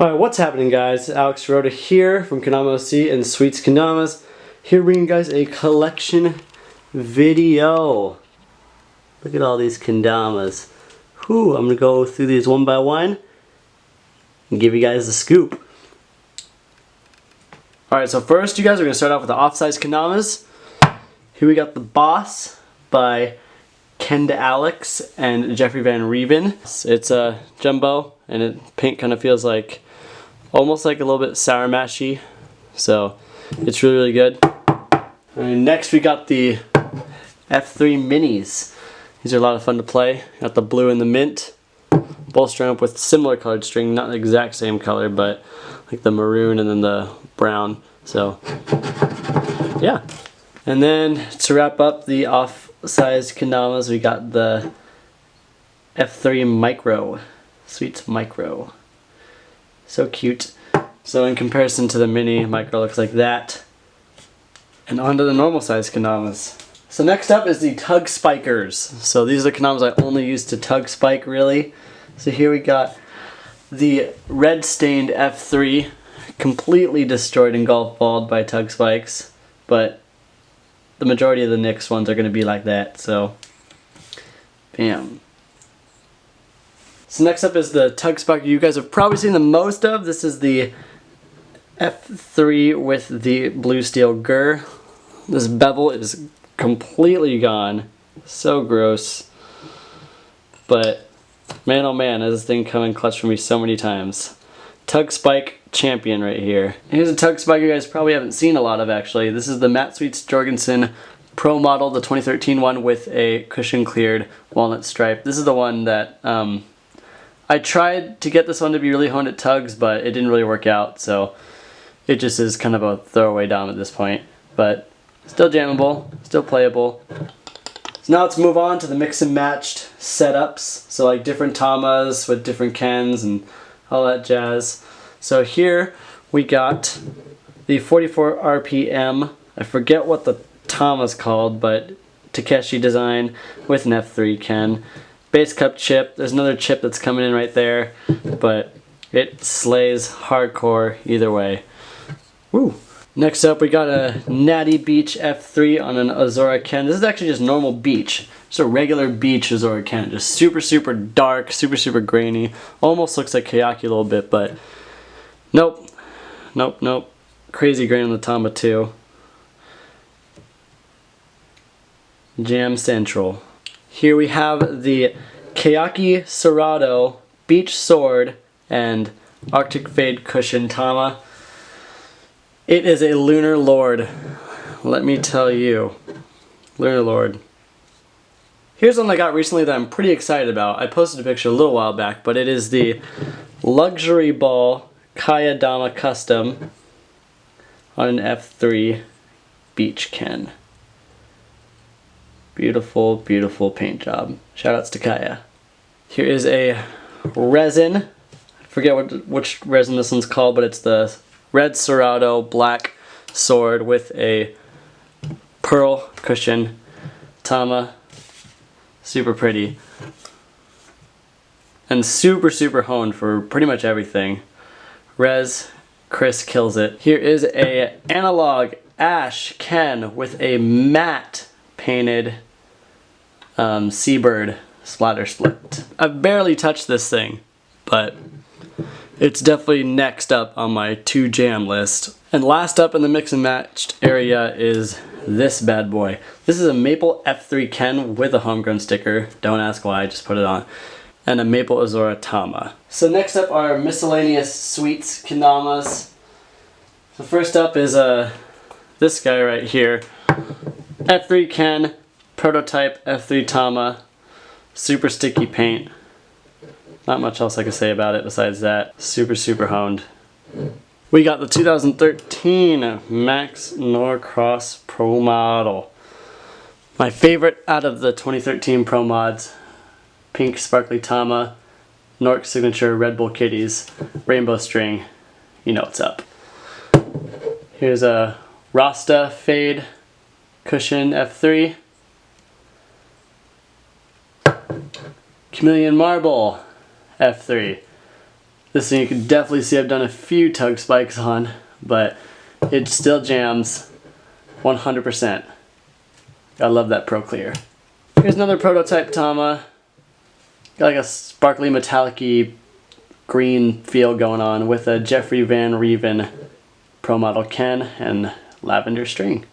Alright, what's happening, guys? Alex Hirota here from KendamaOC and Sweets Kendamas. Here bringing you guys a collection video. Look at all these Kendamas. Whew, I'm going to go through these one by one and give you guys the scoop. Alright, so first you guys are going to start off with the off-size Kendamas. Here we got the Boss by Kendama's and Jeffrey Van Reven. It's a jumbo and it paint kind of feels like almost like a little bit sour mashy, so it's really good. And next we got the F3 minis. These are a lot of fun to play. Got the blue and the mint, both strung up with similar colored string, not the exact same color, but like the maroon and then the brown. So yeah. And then to wrap up the off-size Kendamas, we got the F3 Micro, Sweets Micro. So cute. So in comparison to the mini, Micro looks like that. And on to the normal size Kendamas. So next up is the Tug Spikers. So these are the Kendamas I only use to tug spike, really. So here we got the red stained F3, completely destroyed and golf balled by tug spikes, but the majority of the NYX ones are going to be like that, so bam. So next up is the Tug Spiker you guys have probably seen the most of. This is the F3 with the blue steel gur. This bevel is completely gone. So gross. But man oh man, has this thing come in clutch for me so many times. Tug Spike champion right here. Here's a Tug Spike you guys probably haven't seen a lot of actually. This is the Matt Sweets Jorgensen Pro Model, the 2013 one with a cushion cleared walnut stripe. This is the one that I tried to get this one to be really honed at tugs, but it didn't really work out, so it just is kind of a throwaway dom at this point. But still jammable, still playable. So now let's move on to the mix and matched setups. So like different Tamas with different Kens and all that jazz. So here we got the 44 RPM, I forget what the Tama's called, but Takeshi design with an F3 Ken. Base cup chip, there's another chip that's coming in right there, but it slays hardcore either way. Woo! Next up we got a Natty Beach F3 on an Azora Ken. This is actually just normal beach. Just a regular beach Azora Ken. Just super dark, super grainy. Almost looks like Kayaki a little bit, but nope. Crazy grain on the Tama too. Jam Central. Here we have the Kayaki Serrato Beach Sword and Arctic Fade Cushion Tama. It is a Lunar Lord, let me tell you. Lunar Lord. Here's one I got recently that I'm pretty excited about. I posted a picture a little while back, but it is the Luxury Ball Kendama Custom on an F3 Beach Ken. Beautiful paint job. Shoutouts to Kaya. Here is a resin. I forget which resin this one's called, but it's the red Serrato black sword with a pearl cushion. Tama. Super pretty. And super honed for pretty much everything. Chris kills it. Here is a analog ash Ken with a matte painted Seabird splatter split. I've barely touched this thing, but it's definitely next up on my to jam list. And last up in the mix and matched area is this bad boy. This is a Maple F3 Ken with a Homegrown sticker. Don't ask why, I just put it on. And a Maple Azora Tama. So next up are miscellaneous sweets Kendamas. So first up is this guy right here. F3 Ken. Prototype F3 Tama, super sticky paint. Not much else I can say about it besides that. Super honed. We got the 2013 Max Norcross Pro Model. My favorite out of the 2013 Pro Mods. Pink sparkly Tama, Nork signature Red Bull Kitties, rainbow string. You know what's up. Here's a Rasta Fade Cushion F3. Chameleon Marble F3. This thing you can definitely see I've done a few tug spikes on, but it still jams 100%. I love that Pro Clear. Here's another prototype Tama. Got like a sparkly metallic-y green feel going on with a Jeffrey Van Reven Pro Model Ken and lavender string.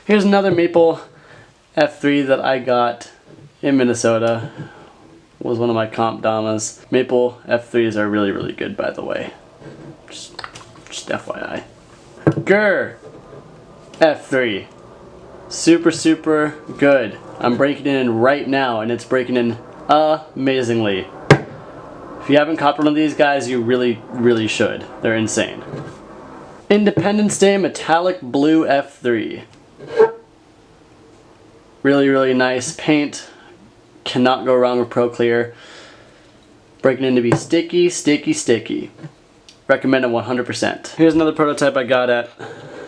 Here's another Maple F3 that I got in Minnesota. Was one of my comp Damas. Maple F3s are really, really good, by the way. Just FYI. Grr F3. Super, super good. I'm breaking it in right now, and it's breaking in amazingly. If you haven't copped one of these guys, you really, really should. They're insane. Independence Day Metallic Blue F3. Really, really nice paint. Cannot go wrong with Pro Clear. Breaking in to be sticky, sticky, sticky. Recommend it 100%. Here's another prototype I got at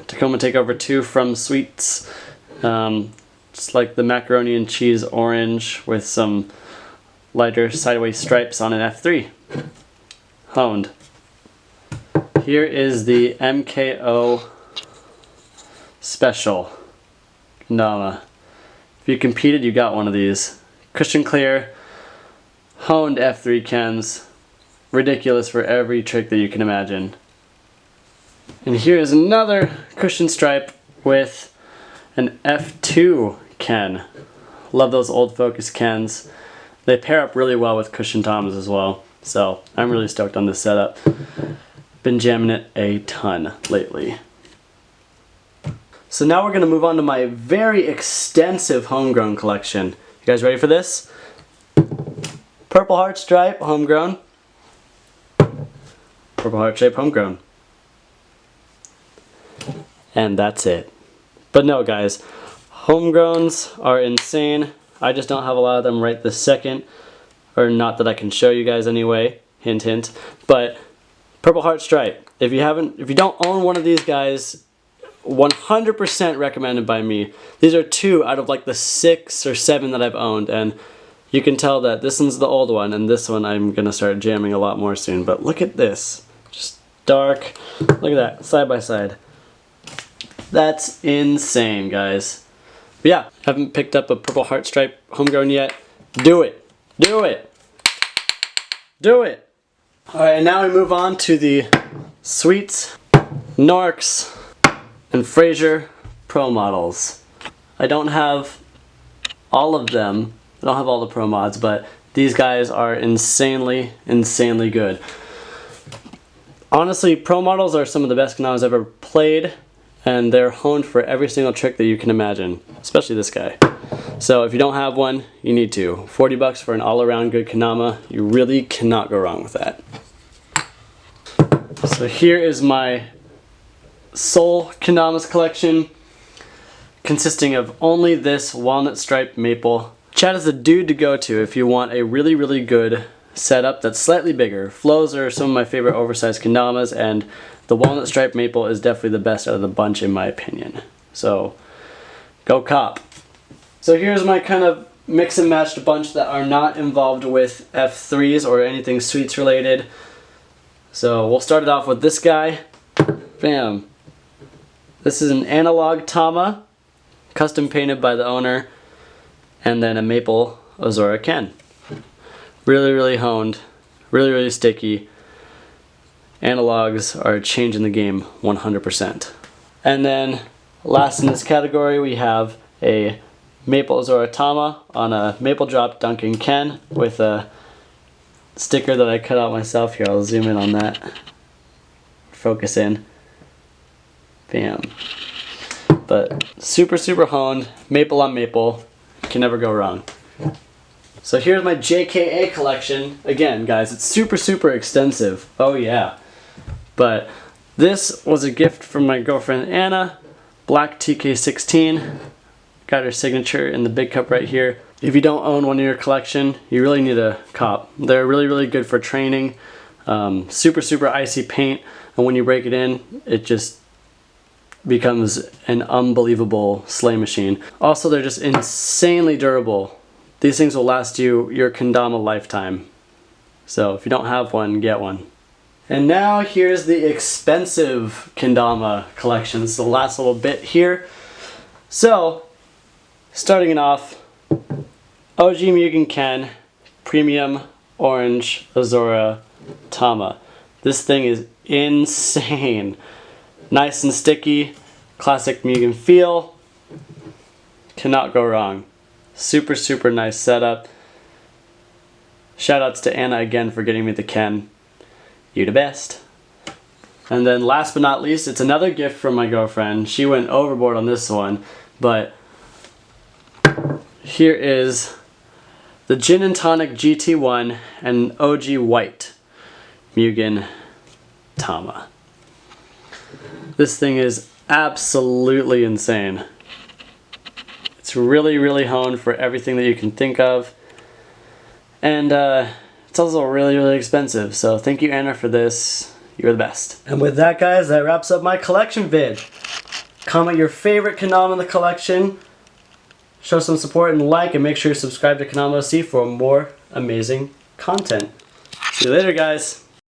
Tacoma Takeover 2 from Sweets. It's like the macaroni and cheese orange with some lighter sideways stripes on an F3. Honed. Here is the MKO Special Kendama. If you competed, you got one of these. Cushion clear, honed F3 Kens. Ridiculous for every trick that you can imagine. And here is another cushion stripe with an F2 Ken. Love those old Focus Kens. They pair up really well with cushion toms as well. So I'm really stoked on this setup. Been jamming it a ton lately. So now we're going to move on to my very extensive Homegrown collection. You guys ready for this? Purple Heart Stripe Homegrown. Purple Heart Stripe Homegrown. And that's it. But no guys, Homegrowns are insane. I just don't have a lot of them right this second. Or not that I can show you guys anyway. Hint hint. But Purple Heart Stripe. If you don't own one of these guys, 100% recommended by me. These are 2 out of like the 6 or 7 that I've owned, and you can tell that this one's the old one and this one I'm gonna start jamming a lot more soon. But look at this, just dark. Look at that, side by side. That's insane, guys. But yeah, haven't picked up a Purple Heart Stripe Homegrown yet. Do it, do it, do it. All right, and now we move on to the Sweets, Norks, and Fraser Pro models. I don't have all of them. I don't have all the Pro mods, but these guys are insanely, insanely good. Honestly, Pro models are some of the best Kendamas I've ever played, and they're honed for every single trick that you can imagine, especially this guy. So if you don't have one, you need to. 40 bucks for an all-around good Kendama. You really cannot go wrong with that. So here is my Soul Kendamas collection, consisting of only this walnut stripe maple. Chad is the dude to go to if you want a really, really good setup that's slightly bigger. Flows are some of my favorite oversized Kendamas, and the walnut stripe maple is definitely the best out of the bunch in my opinion. So go cop. So here's my kind of mix and matched bunch that are not involved with F3s or anything Sweets related. So we'll start it off with this guy. Bam. This is an analog Tama, custom painted by the owner, and then a Maple Ozora Ken. Really, really honed, really, really sticky. Analogs are changing the game 100%. And then last in this category we have a Maple Ozora Tama on a Maple Drop Duncan Ken with a sticker that I cut out myself. Here, I'll zoom in on that. Focus in. Bam. But super, super honed, maple on maple, can never go wrong. So here's my JKA collection. Again, guys, it's super, super extensive. Oh yeah. But this was a gift from my girlfriend Anna. Black TK16. Got her signature in the big cup right here. If you don't own one in your collection, you really need a cop. They're really, really good for training. Super, super icy paint. And when you break it in, it just becomes an unbelievable slay machine. Also, they're just insanely durable. These things will last you your Kendama lifetime. So if you don't have one, get one. And now here's the expensive Kendama collection. This is the last little bit here. So, starting it off, OG Mugen Ken, Premium Orange Azora Tama. This thing is insane. Nice and sticky, classic Mugen feel. Cannot go wrong. Super, super nice setup. Shoutouts to Anna again for getting me the Ken. You the best. And then last but not least, it's another gift from my girlfriend. She went overboard on this one, but here is the Gin and Tonic GT1 and OG White Mugen Tama. This thing is absolutely insane. It's really, really honed for everything that you can think of. And it's also really, really expensive. So thank you, Anna, for this. You're the best. And with that, guys, that wraps up my collection vid. Comment your favorite Kendama in the collection. Show some support and like, and make sure you subscribe to KendamaOC for more amazing content. See you later, guys.